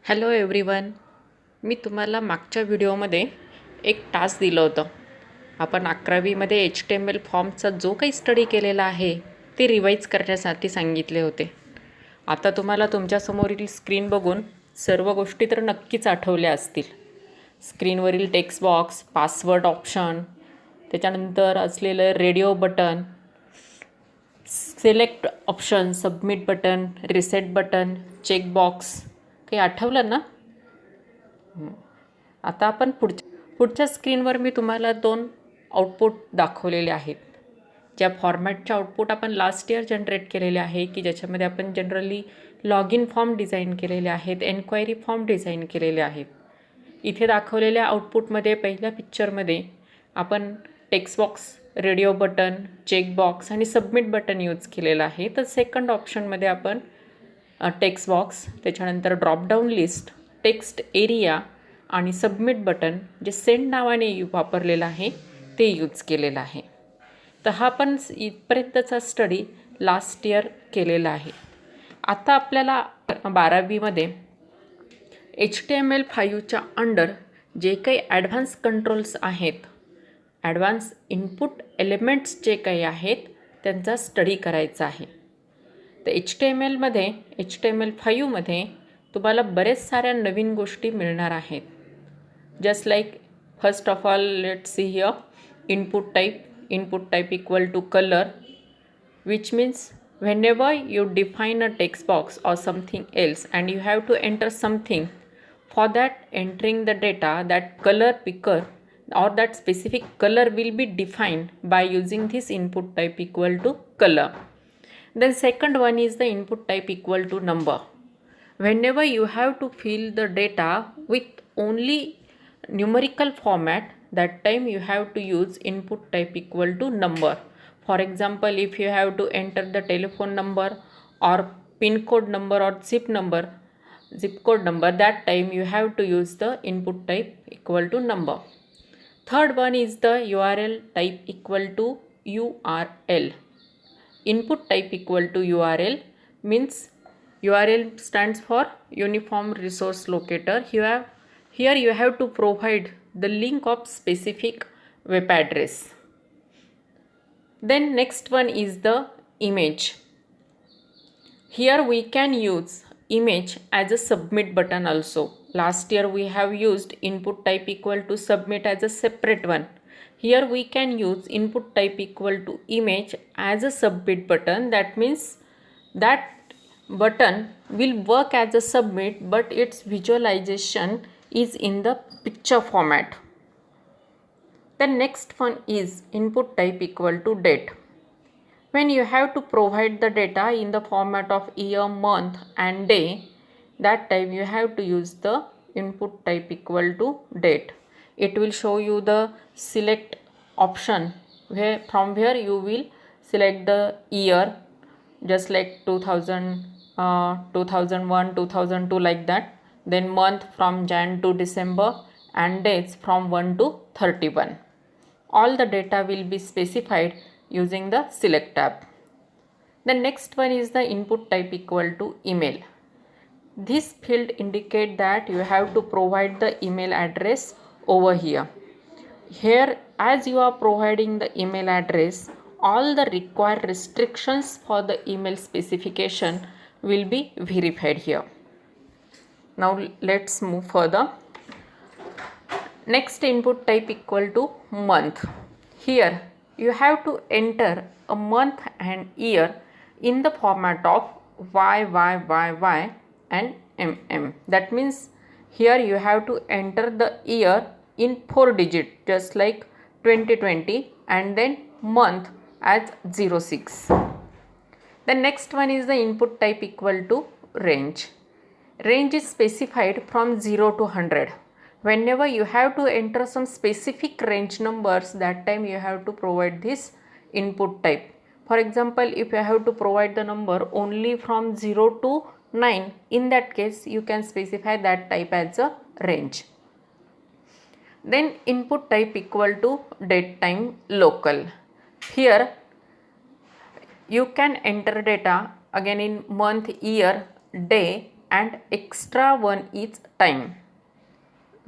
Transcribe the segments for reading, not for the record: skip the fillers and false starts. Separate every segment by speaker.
Speaker 1: Hello everyone. मी तुम्हाला मागच्या व्हिडिओमध्ये एक टास्क दिलं होतं. आपण 11वीमध्ये HTML फॉर्मचा जो काही स्टडी केलेला आहे ते रिवाईज करण्यासाठी सांगितले होते. आता तुम्हाला तुमच्यासमोरील स्क्रीन बघून सर्व गोष्टी तर नक्कीच आठवल्या असतील. स्क्रीनवरील टेक्स्ट बॉक्स, पासवर्ड ऑप्शन, त्याच्यानंतर असलेलं radio button, select option, submit button, reset button, check box काही आठवलं ना? आता आपण पुढच्या स्क्रीनवर मी तुम्हाला 2 आउटपुट दाखवलेले आहेत. ज्या फॉर्मॅटचे आउटपुट आपण लास्ट इयर जनरेट केलेले आहे की ज्याच्यामध्ये आपण generally log in form design केलेले आहेत, एन्क्वायरी फॉर्म डिझाईन केलेले आहेत. इथे दाखवलेल्या आउटपुटमध्ये पहिल्या पिक्चरमध्ये आपण text box, radio button, check box आणि सबमिट बटन यूज केलेलं आहे. तर सेकंड ऑप्शनमध्ये आपण टेक्स्ट बॉक्स, त्याच्यानंतर ड्रॉपडाऊन लिस्ट, टेक्स्ट एरिया आणि सबमिट बटन जे सेंड नावाने वापरलेलं आहे ते यूज केलेलं आहे. तर हा पण इथपर्यंतचा स्टडी लास्ट इयर केलेला आहे. आता आपल्याला 12वीमध्ये HTML5च्या अंडर जे काही ॲडव्हान्स कंट्रोल्स आहेत, ॲडव्हान्स इनपुट एलिमेंट्स जे काही आहेत त्यांचा स्टडी करायचा आहे. तर HTML5मध्ये तुम्हाला बरेच साऱ्या नवीन गोष्टी मिळणार आहेत. Just like first of all let's see here input type equal to color, which means whenever you define a text box or something else and you have to enter something, for that entering the data, that color picker or that specific color will be defined by using this input type equal to color. Then second one is the input type equal to number. Whenever you have to fill the data with only numerical format, that time you have to use input type equal to number. For example, if you have to enter the telephone number or pin code number or zip code number, that time you have to use the input type equal to number. Third one is the URL type equal to URL. Input type equal to URL means URL stands for Uniform Resource Locator. Here you have to provide the link of specific web address. Then next one is the image. Here we can use image as a submit button also. Last year we have used input type equal to submit as a separate one. Here we can use input type equal to image as a submit button. That means that button will work as a submit, but its visualization is in the picture format. The next one is input type equal to date. When you have to provide the data in the format of year, month and day, that time you have to use the input type equal to date. It will show you the select option from where you will select the year, just like 2001, 2002 like that. Then month from Jan to December and dates from 1 to 31. All the data will be specified using the select tab. The next one is the input type equal to email. This field indicate that you have to provide the email address over here. Here, as you are providing the email address, all the required restrictions for the email specification will be verified here. Now let's move further. Next input type equal to month. Here you have to enter a month and year in the format of YYYY and MM. That means here you have to enter the year in 4 digit, just like 2020, and then month as 06. The next one is the input type equal to range. Range is specified from 0 to 100. Whenever you have to enter some specific range numbers, that time you have to provide this input type. For example, if you have to provide the number only from 0 to 9, in that case you can specify that type as a range. Then input type equal to date time local. Here you can enter data again in month, year, day and extra one is time.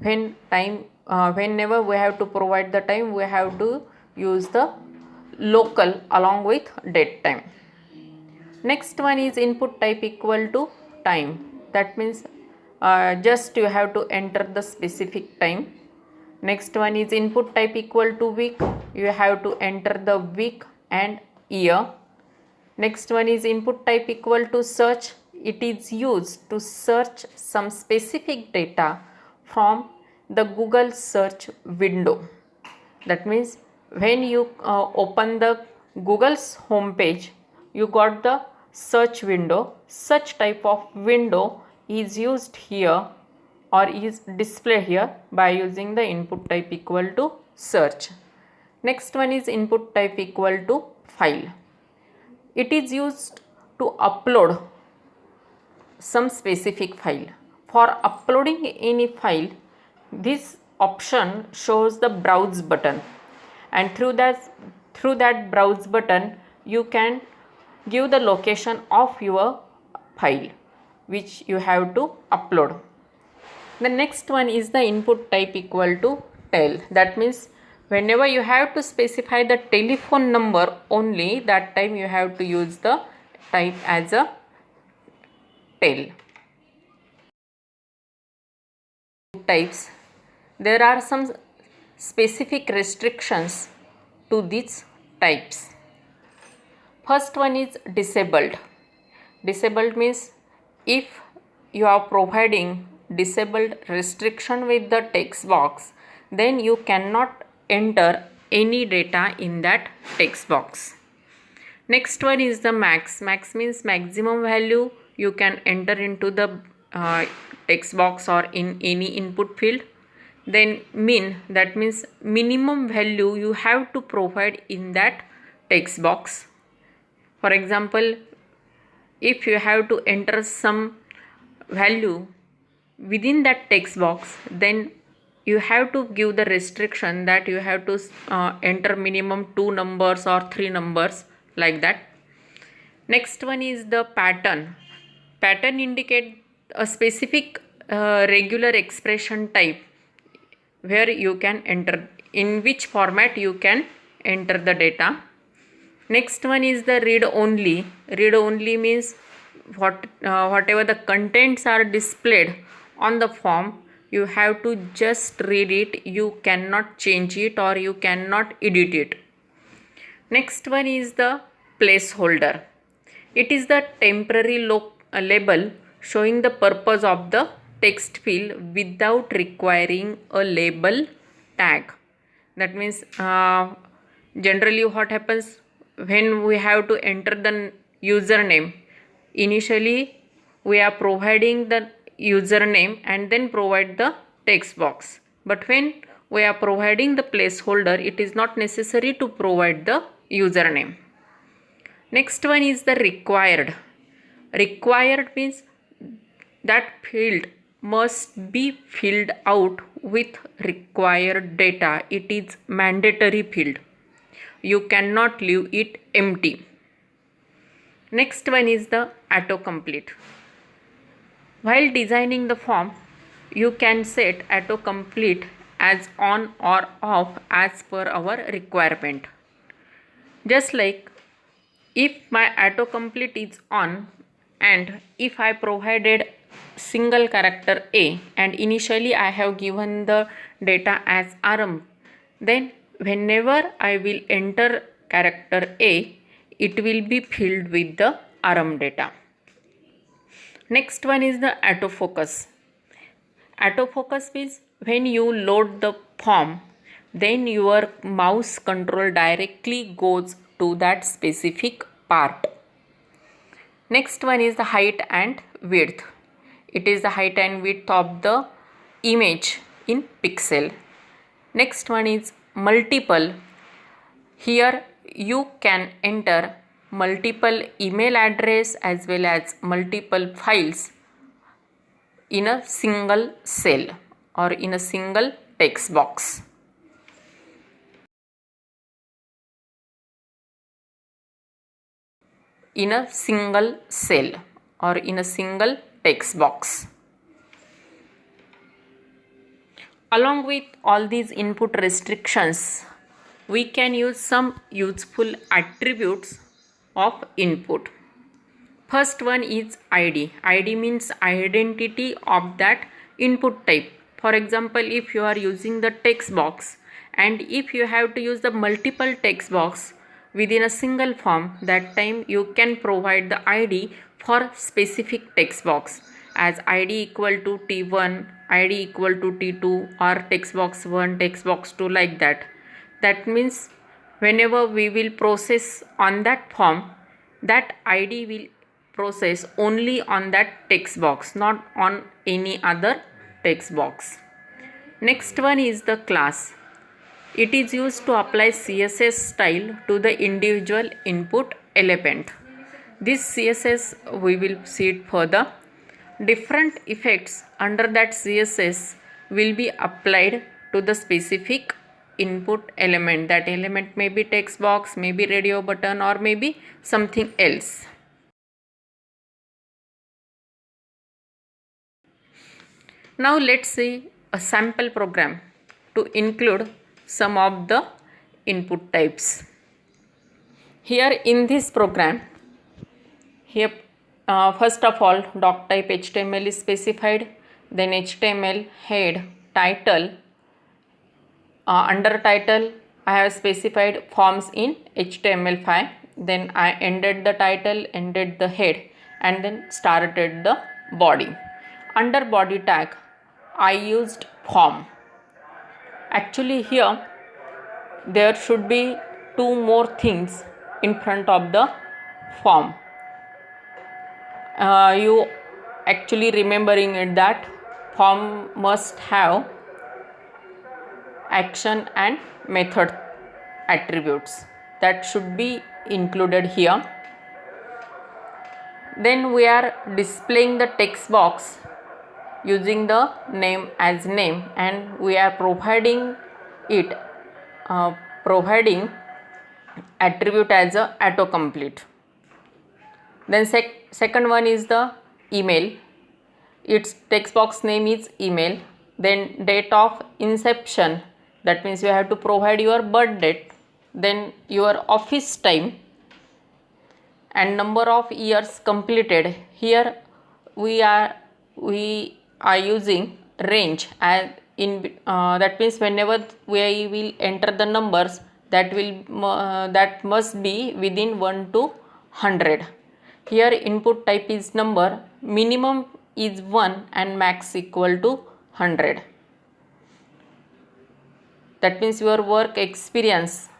Speaker 1: Whenever we have to provide the time, we have to use the local along with date time. Next one is input type equal to time. That means just you have to enter the specific time. Next one is input type equal to week. You have to enter the week and year. Next one is input type equal to search. It is used to search some specific data from the Google search window. That means when you open the Google's home page, you got the search window. Such type of window is used here or is displayed here by using the input type equal to search. Next one is input type equal to file. It is used to upload some specific file. For uploading any file, this option shows the browse button, and through that browse button you can give the location of your file which you have to upload. The next one is the input type equal to tel. That means whenever you have to specify the telephone number only, that time you have to use the type as a tel. Types. There are some specific restrictions to these types. First one is disabled. Disabled means if you are providing disabled restriction with the text box, then you cannot enter any data in that text box. Next one is the max. Max means maximum value you can enter into the text box or in any input field. Then min, that means minimum value you have to provide in that text box. For example, if you have to enter some value within that text box, then you have to give the restriction that you have to enter minimum 2 numbers or 3 numbers, like that. Next one is the pattern. Pattern indicate a specific regular expression type where you can enter, in which format you can enter the data. Next one is the read only. Read only means whatever the contents are displayed on the form, you have to just read it. You cannot change it or you cannot edit it. Next one is the placeholder. It is the temporary label showing the purpose of the text field without requiring a label tag. That means generally what happens when we have to enter the username, initially we are providing the username and then provide the text box, but when we are providing the placeholder, it is not necessary to provide the username. Next one is the required. Required means that field must be filled out with required data. It is mandatory field. You cannot leave it empty. Next one is the autocomplete. While designing the form, you can set autocomplete as on or off as per our requirement. Just like if my autocomplete is on and if I provided single character A and initially I have given the data as Aram, then whenever I will enter character A, it will be filled with the Aram data. Next one is the autofocus. Autofocus means when you load the form, then your mouse control directly goes to that specific part. Next one is the height and width. It is the height and width of the image in pixel. Next one is multiple. Here you can enter multiple email address as well as multiple files in a single cell or in a single text box. In a single cell or in a single text box. Along with all these input restrictions, we can use some useful attributes of input. First one is ID. ID means identity of that input type. For example, if you are using the text box and if you have to use the multiple text box within a single form, that time you can provide the ID for specific text box as ID equal to T1, ID equal to T2 or text box 1, text box 2 like that. That means whenever we will process on that form, that ID will process only on that text box, not on any other text box. Next one is the class. It is used to apply CSS style to the individual input element. This CSS we will see it further. Different effects under that CSS will be applied to the specific input element. That element may be text box, maybe radio button, or maybe something else. Now let's see a sample program to include some of the input types. Here in this program, here first of all doc type HTML is specified, then HTML, head, title, under title I have specified forms in HTML5, then I ended the title, ended the head, and then started the body. Under body tag I used form. Actually here there should be two more things in front of the form. You actually remembering it that form must have action and method attributes, that should be included here. Then we are displaying the text box using the name as name, and we are providing it providing attribute as a autocomplete. Then second one is the email. Its text box name is email. Then date of inception, that means you have to provide your birth date, then your office time, and number of years completed. Here we are using range, and in that means whenever we will enter the numbers, that must be within 1 to 100. Here input type is number, minimum is 1 and max equal to 100. That means your work experience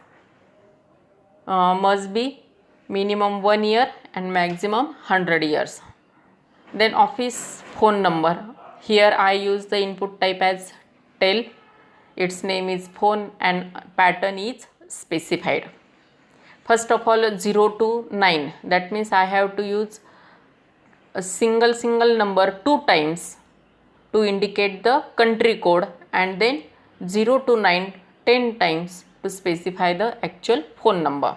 Speaker 1: must be minimum 1 year and maximum 100 years. Then office phone number. Here I use the input type as tel. Its name is phone and pattern is specified. First of all 0 to 9. That means I have to use a single number 2 times to indicate the country code, and then 0 to 9 10 times to specify the actual phone number.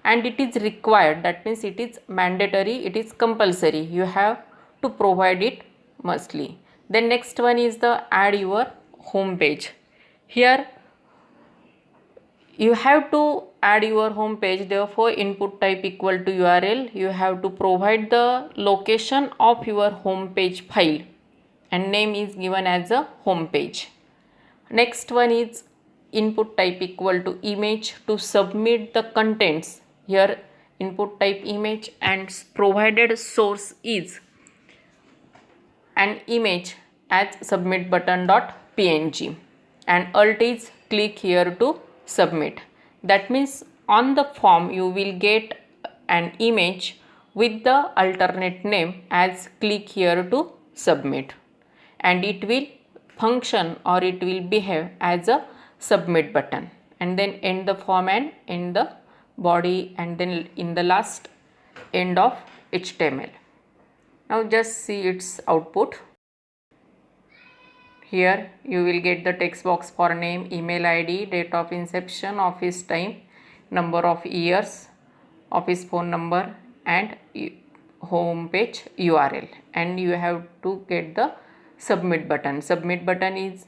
Speaker 1: And it is required, that means it is mandatory, it is compulsory, you have to provide it mustly. Then next one is the add your home page. Here you have to add your home page, therefore input type equal to URL. You have to provide the location of your home page file, and name is given as a home page. Next one is input type equal to image to submit the contents. Here input type image and provided source is an image as submit button.png, and alt is click here to submit. That means on the form you will get an image with the alternate name as click here to submit, and it will function or it will behave as a submit button. And then end the form and end the body, and then in the last end of HTML. Now just see its output. Here you will get the text box for name, email ID, date of inception, office time, number of years, office phone number, and home page URL, and you have to get the submit button. Submit button is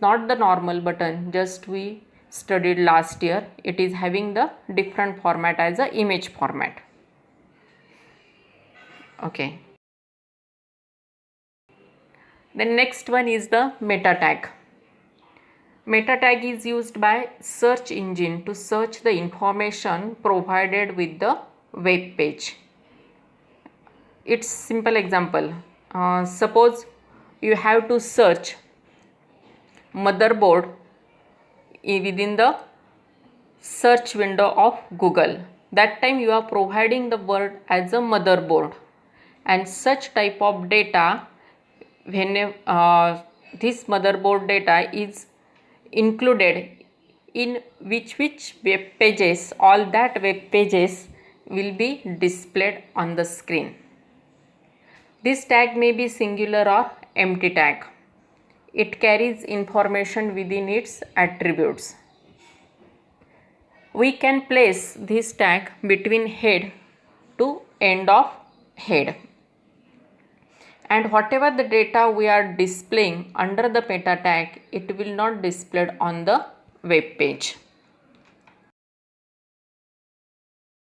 Speaker 1: not the normal button just we studied last year. It is having the different format as a image format. Okay. The next one is the meta tag. Meta tag is used by search engine to search the information provided with the web page. It's simple example. Suppose you have to search motherboard within the search window of Google. That time you are providing the word as a motherboard, and such type of data, when this motherboard data is included in which web pages, all that web pages will be displayed on the screen. This tag may be singular or empty tag. It carries information within its attributes. We can place this tag between head to end of head, and whatever the data we are displaying under the meta tag, it will not displayed on the web page.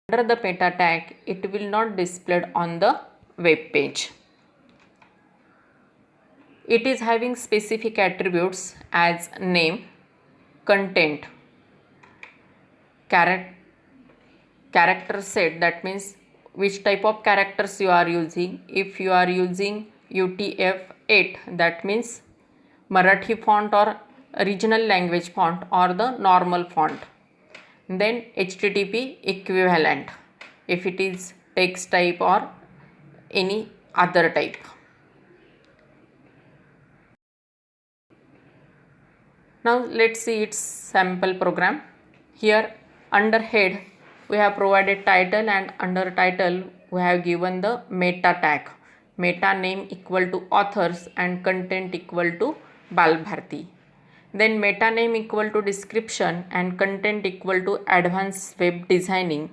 Speaker 1: Under the meta tag, it will not displayed on the web page. It is having specific attributes as name, content, character set, that means which type of characters you are using. If you are using UTF-8, that means Marathi font or regional language font or the normal font. Then HTTP equivalent, if it is text type or any other type. Now let's see its sample program. Here under head we have provided title, and under title we have given the meta tag. Meta name equal to authors and content equal to Balbharti. Then meta name equal to description and content equal to advanced web designing.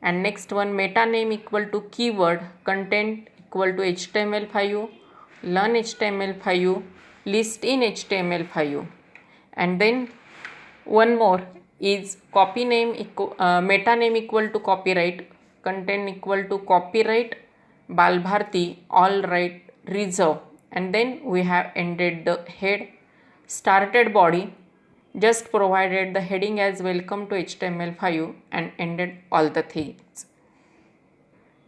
Speaker 1: And next one, meta name equal to keyword, content equal to HTML5, learn HTML5, list in HTML5. And then one more is copy name meta name equal to copyright, content equal to copyright Balbharti, all right reserve. And then we have ended the head. Started body, just provided the heading as welcome to HTML5 and ended all the things.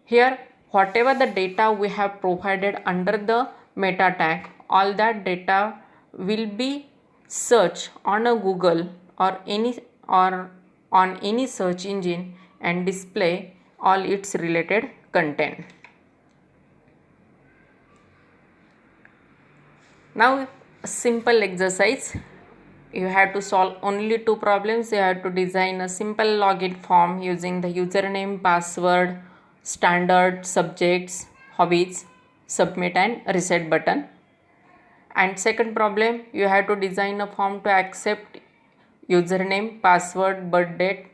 Speaker 1: Here whatever the data we have provided under the meta tag, all that data will be searched on a Google or on any search engine and display all its related content. Now a simple exercise. You have to solve only two problems. You have to design a simple login form using the username, password, standard, subjects, hobbies, submit and reset button. And second problem, you have to design a form to accept username, password, birth date,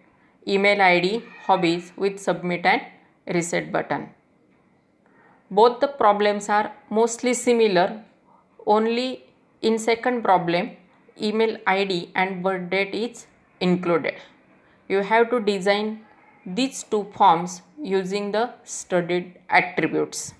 Speaker 1: email ID, hobbies with submit and reset button. Both the problems are mostly similar. Only in second problem, email ID and birth date is included. You have to design these two forms using the studied attributes.